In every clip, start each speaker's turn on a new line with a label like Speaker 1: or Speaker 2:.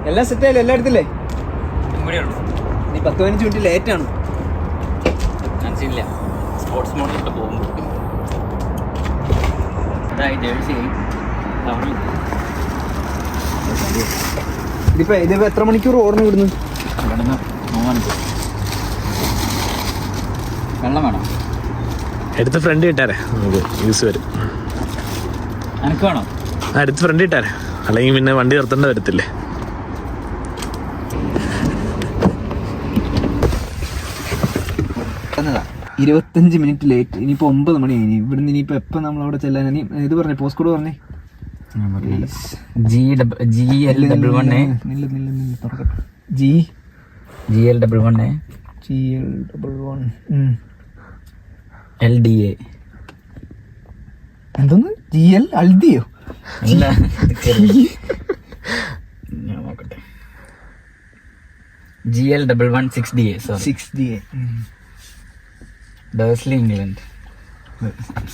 Speaker 1: എല്ലാം സെറ്റായില്ല, എല്ലാം എടുത്തില്ലേ? നീ 10-15 മിനിറ്റ് ലേറ്റാണ്.
Speaker 2: മനസ്സില്ല സ്പോർട്സ് മോഡിലോട്ട് പോകുമ്പോൾ
Speaker 1: ഇതിപ്പോ എത്ര മണിക്കൂർ ഓടണം ഇവിടുന്ന്?
Speaker 2: വെള്ളം വേണം,
Speaker 3: എടുത്ത് ഫ്രണ്ട് കിട്ടാറേ നമുക്ക് യൂസ് വരും.
Speaker 2: എനിക്ക് വേണോ?
Speaker 3: എടുത്ത് ഫ്രണ്ട് കിട്ടാറേ, അല്ലെങ്കിൽ പിന്നെ വണ്ടി നിർത്തേണ്ട വരത്തില്ലേ.
Speaker 1: എന്നതാ 25 മിനിറ്റ് ലേറ്റ്. ഇനിയിപ്പോ 9 മണിയായി. ഇവിടുന്ന് ഇനിയിപ്പോ എപ്പോ നമ്മൾ അവിടെ ചെല്ലാൻ? ഇത് പറഞ്ഞേ, പോസ്റ്റ് കോഡ് പറഞ്ഞേ. എന്തോന്ന് GL അൽദിയോ?
Speaker 2: GL116DA ഡേഴ്സ്ലി ഇംഗ്ലണ്ട്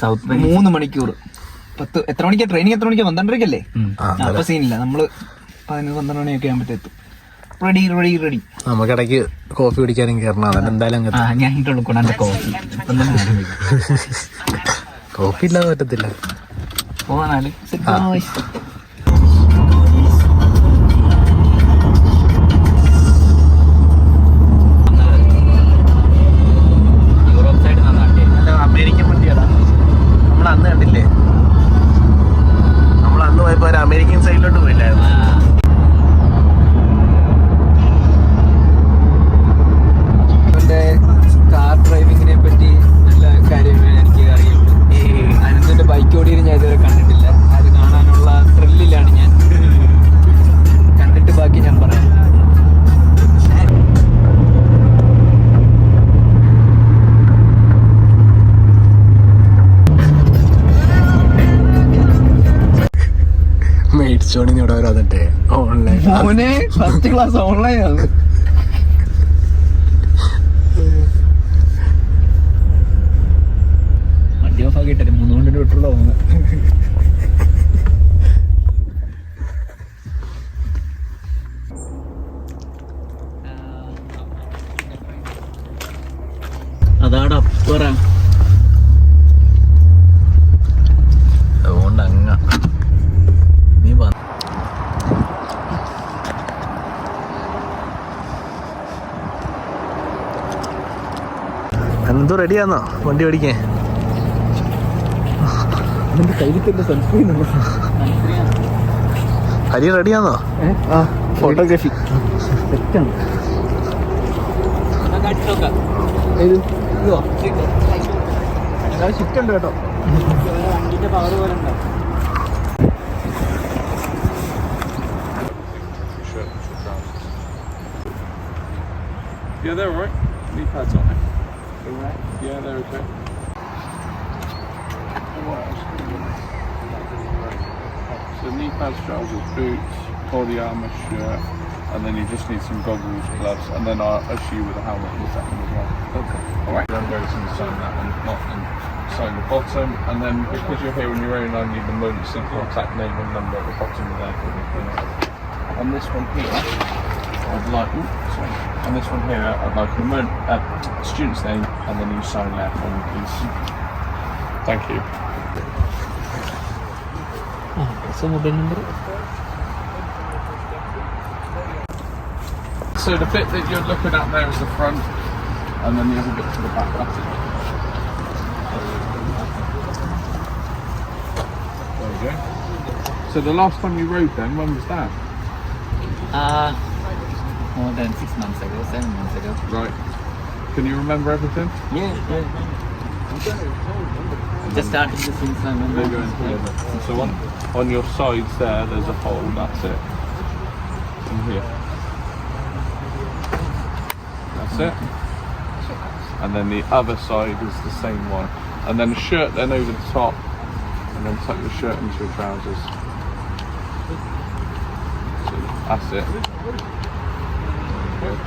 Speaker 2: സൗത്ത്
Speaker 1: 3 മണിക്കൂർ. എത്ര മണിക്കാ ട്രെയിനിങ്? എത്ര മണിക്കാ? 12:30 അപ്പൊ സീനില്ല. നമ്മള് 11-12 മണിയൊക്കെ ആകുമ്പോ എത്തും. റെഡി.
Speaker 3: നമുക്ക് ഇടയ്ക്ക് കോഫി കുടിക്കാനും കയറണം. അതെന്തായാലും കോഫി ഇല്ലാതെ പറ്റത്തില്ല.
Speaker 2: പോവാനാല്
Speaker 3: അമേരിക്കൻ വണ്ടിയാടാ. നമ്മൾ അന്ന് കണ്ടില്ലേ, നമ്മൾ അന്ന് പോയപ്പോ ഒരു അമേരിക്കൻ സൈഡിലോട്ട് പോയില്ലായിരുന്നു.
Speaker 1: കാർ ഡ്രൈവിങ്ങിനെ പറ്റി നല്ല കാര്യമേ എനിക്ക് അറിയുള്ളൂ. അനന്തന്റെ ബൈക്ക് ഓടിയത് ഞാൻ ഇതുവരെ കണ്ടിട്ടില്ല. അത് കാണാനുള്ള ത്രില്ലിലാണ് ഞാൻ. കണ്ടിട്ട് ബാക്കി ഞാൻ പറയാം.
Speaker 3: മേടിച്ചോണിന്ന് ഇവിടെ വരാതെ ഓൺലൈൻ
Speaker 1: ഫസ്റ്റ് ക്ലാസ് ഓൺലൈൻ ആണ്. വണ്ടി ഓഫ് ആക്കിട്ടെ 3 കൊണ്ടിന് വിട്ടുള്ള പോകുന്നത്.
Speaker 2: അതാടെ അപ്പുറം
Speaker 3: അതുകൊണ്ട് അങ്ങ നീ എന്തോ റെഡിയാന്നോ വണ്ടി ഓടിക്കാൻ? ഹരി റെഡിയാന്നോ?
Speaker 1: ഫോട്ടോഗ്രാഫി സെറ്റാണ്. ഷിഫ്റ്റ് ഉണ്ട് കേട്ടോ.
Speaker 2: വണ്ടിന്റെ പവർ പോലെ ഉണ്ടോ?
Speaker 4: Yeah, they're alright. Knee pads on it. Alright? Yeah, they're okay. So knee pads, trousers, boots, body armour, shirt, and then you just need some goggles, gloves, and then a shoe with a helmet in the second as well. Okay. Alright. Then go to sign that and not and sign the bottom, and then because you're here on your own, I need the emergency contact name and number at the bottom of there for me. On this one here, I'd like, on this one here, I'd like a student's name, and then you sign there for me, please. Thank you.
Speaker 1: So mobile number.
Speaker 4: So the bit that you're looking at there is the front, and then the other bit to the back. That's it. There you go. So the last time you rode then, when was that?
Speaker 2: More than 6 months ago, 7 months ago.
Speaker 4: Right. Can you remember everything?
Speaker 2: Yeah. Just started this since I remember.
Speaker 4: There you go. So on your sides there, there's a hole. That's it. In here. That's it. And then the other side is the same one. And then a shirt then over the top. And then tuck the shirt into your trousers. So that's it. Good.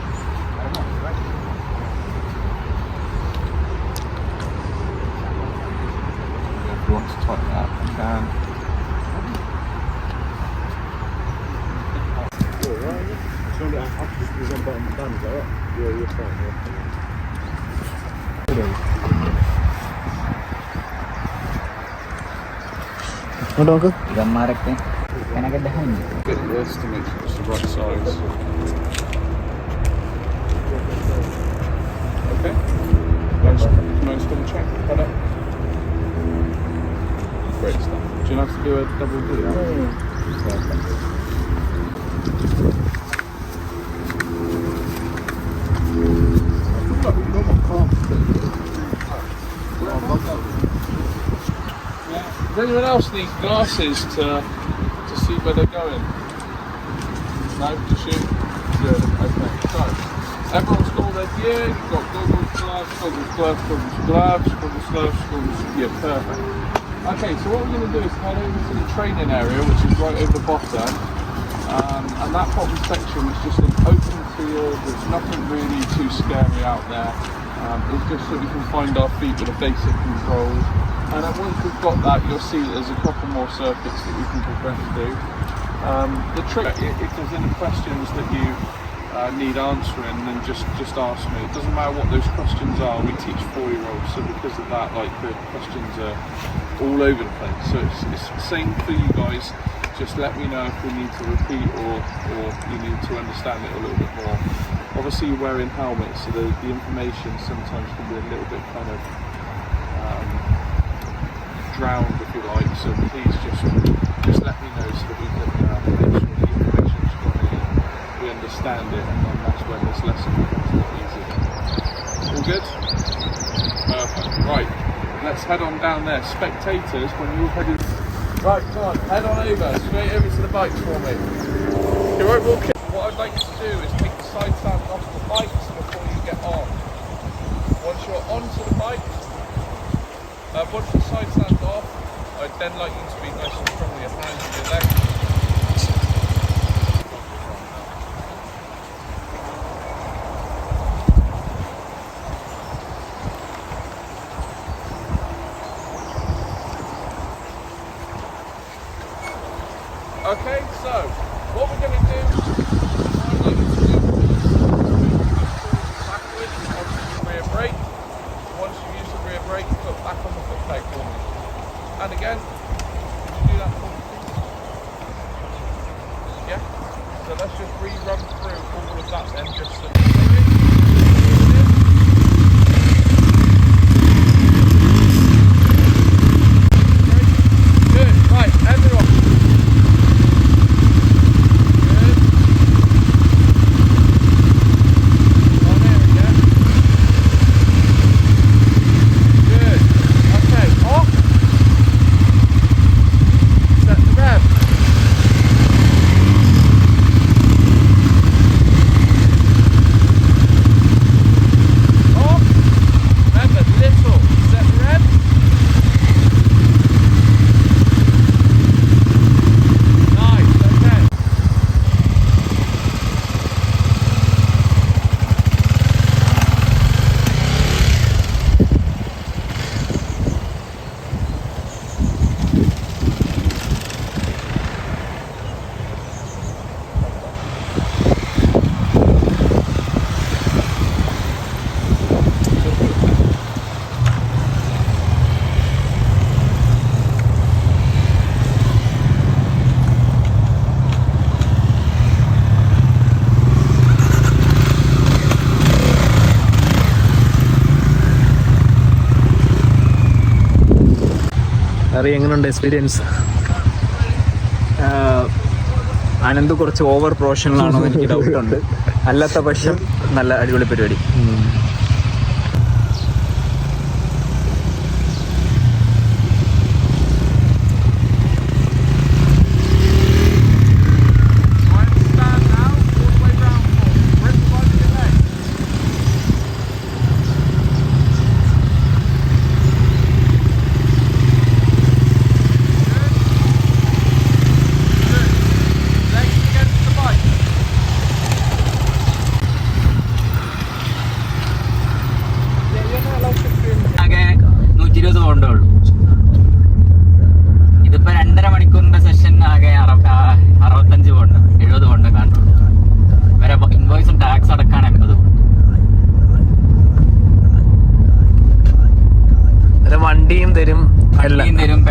Speaker 4: If you want to tighten that, you can.
Speaker 3: ഇങ്ങോട്ട് നോക്ക്.
Speaker 2: ഇവന്മാരൊക്കെ കനക ഡഹൻ
Speaker 4: Bit of this to make sure it's the right size. Okay. Nice double check. Got it. Great stuff. Do you have to do a double D? Does anyone else need glasses to see where they're going? No, to shoot? Good, okay. So, everyone's got all their gear, you've got goggles, gloves, goggles, gloves, goggles, gloves, goggles, gloves, goggles, yeah, perfect. Okay, so what we're going to do is head over to the training area, which is right over the bottom. And that bottom section is just an open field, there's nothing really too scary out there. It's just so we can find our feet with the basic controls. And then once we've got that, you'll see that there's a couple more circuits that we can progress through. The trick, if there's any questions that you need answering, then just ask me. It doesn't matter what those questions are. We teach 4-year-olds, so because of that, like the questions are all over the place. So it's the same for you guys. Just let me know if we need to repeat or you need to understand it a little bit more. Obviously, you're wearing helmets, so the information sometimes can be a little bit kind of drowned, if you like. So please just let me know so that we can make sure the information's got in, we understand it, and then that's when this lesson becomes a lot easier. All good? Perfect. Right, let's head on down there. Spectators, when you're headed... Right, come on, head on over, straight over to the bikes for me. You won't walk in. What I'd like you to do is take the side stand off the bikes before you get on. Once you're onto the bike, once the side stand's off, I'd then like you to be nice and strong with your hands and your legs. Okay, so what we're going to do, I'd like you to do backwards onto the rear brake. Once you use the rear brake, put back on the foot peg for me. And again, can you do that for me, please? Yeah? So let's just rerun through all of that then, just so good, right, everyone.
Speaker 3: അറിയ എങ്ങനെയുണ്ട് experience?
Speaker 1: Anant കുറച്ച് over പ്രൊഫഷണലാണോ എന്ന് എനിക്ക് ഡൗട്ടുണ്ട്. അല്ലാത്ത പക്ഷം നല്ല അടിപൊളി പരിപാടി.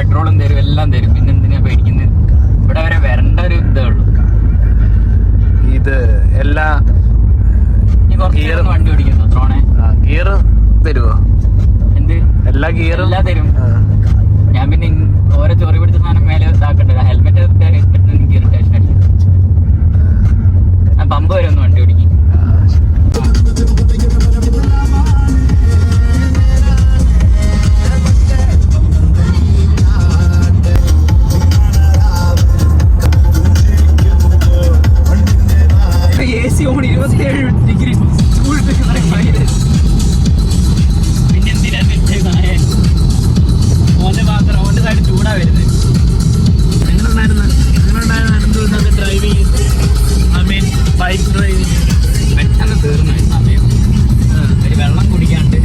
Speaker 2: പെട്രോളും തരും, എല്ലാം തരും. പിന്നെ എന്തിനാ പേടിക്കുന്നത്? ഇവിടെ വരെ വരേണ്ട ഒരു ഇതേ ഉള്ളൂ.
Speaker 3: ഇത് എല്ലാ
Speaker 2: നീ കുറച്ച് വണ്ടി ഓടിക്കുന്നു ത്രോണേ.
Speaker 3: ഗിയർ തരുവോ?
Speaker 2: എന്ത്
Speaker 3: എല്ലാ ഗിയറും
Speaker 2: എല്ലാം തരും. ഞാൻ പിന്നെ ഓരോ ചൊറി പിടിച്ച സാധനം മേലെ ഇതാക്കണ്ട. ഹെൽമെറ്റ് ഗിയർ ടെൻഷൻ അടിക്കും. ഞാൻ പമ്പ് വരെ ഒന്ന് വണ്ടി ഓടിക്കും.
Speaker 1: AC on 27 degree.
Speaker 2: പിന്നെ എന്തിനാ ഓന്റെ മാത്രം ഓന്റെ സൈഡ് ചൂടാ വരുന്നത്.
Speaker 3: എങ്ങനെയുണ്ടായിരുന്നു driving? I mean bike driving
Speaker 2: പെട്ടെന്ന് തീർന്നു സമയം. ഒരു വെള്ളം കുടിക്കാണ്ട്.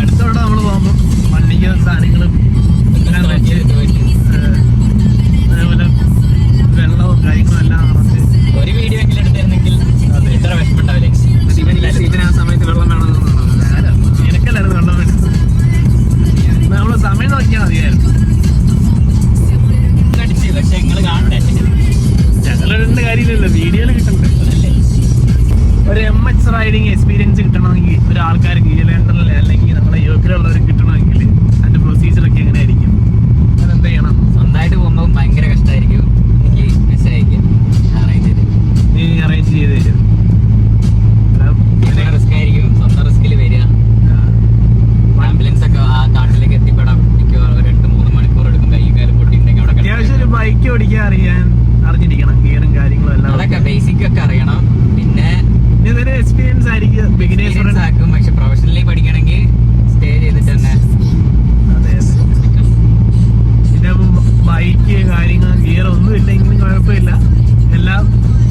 Speaker 3: അടുത്തോടെ നമ്മൾ പോകുമ്പോൾ വണ്ടിക്ക് സാധനങ്ങളും എല്ലാം വെച്ച് അതേപോലെ വെള്ളവും കാര്യങ്ങളും എല്ലാം നിറച്ച്
Speaker 2: ഒരു വീഡിയോ എങ്കിലും എടുത്തിരുന്നെങ്കിൽ ഇത്ര വിഷമണ്ടാവില്ലേ?
Speaker 1: ഇവന് ആ സമയത്ത് വെള്ളം വേണമെന്ന്
Speaker 3: നിനക്കല്ലായിരുന്നു വെള്ളം വേണം. നമ്മള് സമയം നോക്കിയാൽ മതിയായിരുന്നു.
Speaker 2: അടിച്ച് പക്ഷെ നിങ്ങള് കാണണ്ടേ?
Speaker 3: ഞങ്ങളുണ്ട് കാര്യമില്ലല്ലോ, വീഡിയോയിൽ കിട്ടണ്ടേ. ഒരു MH റൈഡിങ് എക്സ്പീരിയൻസ് കിട്ടണമെങ്കിൽ ഒരാൾക്കാർക്ക് ഗീലൻഡറിൽ അല്ലെങ്കിൽ നമ്മുടെ യോക്കിലുള്ളവർക്ക് കിട്ടണമെങ്കിൽ അതിന്റെ പ്രൊസീജിയറൊക്കെ എങ്ങനെയായിരിക്കും? അതെന്ത് ചെയ്യണം?
Speaker 2: സ്വന്തമായിട്ട് പോകുമ്പോൾ ഭയങ്കര കഷ്ടമായിരിക്കും. എനിക്ക് മെസ്സേജ് അയക്കാം.
Speaker 3: നീ അറേഞ്ച് ചെയ്ത് തരും.
Speaker 2: റിസ്ക് ആയിരിക്കും. സ്വന്തം റിസ്കിൽ വരിക. ആംബുലൻസ് ഒക്കെ ആ കാട്ടിലേക്ക് എത്തിപ്പെടാൻ എനിക്ക് 2-3 മണിക്കൂർ എടുക്കും. കൈയും കാലും പൊട്ടിയിട്ടുണ്ടെങ്കിൽ അവിടെ
Speaker 3: അത്യാവശ്യം ഒരു ബൈക്ക് ഓടിക്കാൻ അറിഞ്ഞിരിക്കണം, ഗിയറും കാര്യങ്ങളും എല്ലാം.
Speaker 2: അതൊക്കെ ബേസിക് ഒക്കെ അറിയണം. പിന്നെ
Speaker 3: ഇതൊരു എക്സ്പീരിയൻസ് ആയിരിക്കും, ബിഗിനേഴ്സ്
Speaker 2: ആക്കും. പക്ഷെ പ്രൊഫഷണലി പഠിക്കണമെങ്കിൽ സ്റ്റേ ചെയ്തിട്ട് തന്നെ.
Speaker 3: അതെ അതെ. പിന്നെ ബൈക്ക് കാര്യങ്ങൾ ഗിയർ ഒന്നും ഇല്ലെങ്കിലും കുഴപ്പമില്ല, എല്ലാം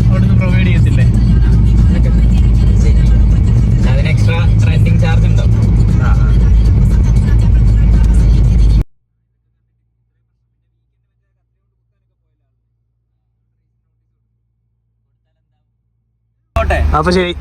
Speaker 3: അവിടുന്ന് പ്രൊവൈഡ് ചെയ്യത്തില്ലേ?
Speaker 2: ശരി. അതിന് എക്സ്ട്രാ റെന്റിങ് ചാർജ് ഉണ്ടോ?
Speaker 3: അപ്പൊ ശരി.